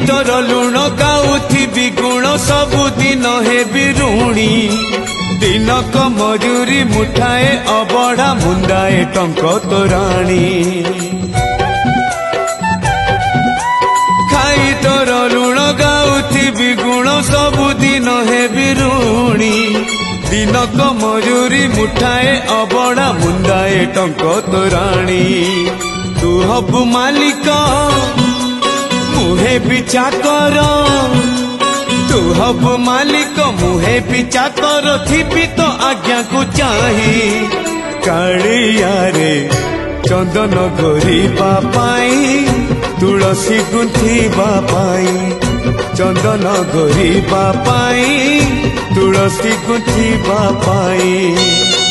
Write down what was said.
तोर लुण गाउथिबि गुण सबुदिन हेबि ऋणी दिनक मजूरी मुठाए अबढ़ा मुंडाए टंक तोराणी खाई तोर लुण गाउथिबि गुण सबुदिन हेबि ऋणी दिनक मजूरी मुठाए अबढ़ा मुंडाए टंक तोराणी तू हबु मालिक मुहे पिछा कर तू हबु मालिक मुहे पिछा कर थिबि तो आज्ञा को चाही कालिया रे चंदन गोरीबा पाई तुलसी गुंथिबा पाई चंदन गोरीबा पाई तुलसी गुंथिबा पाई।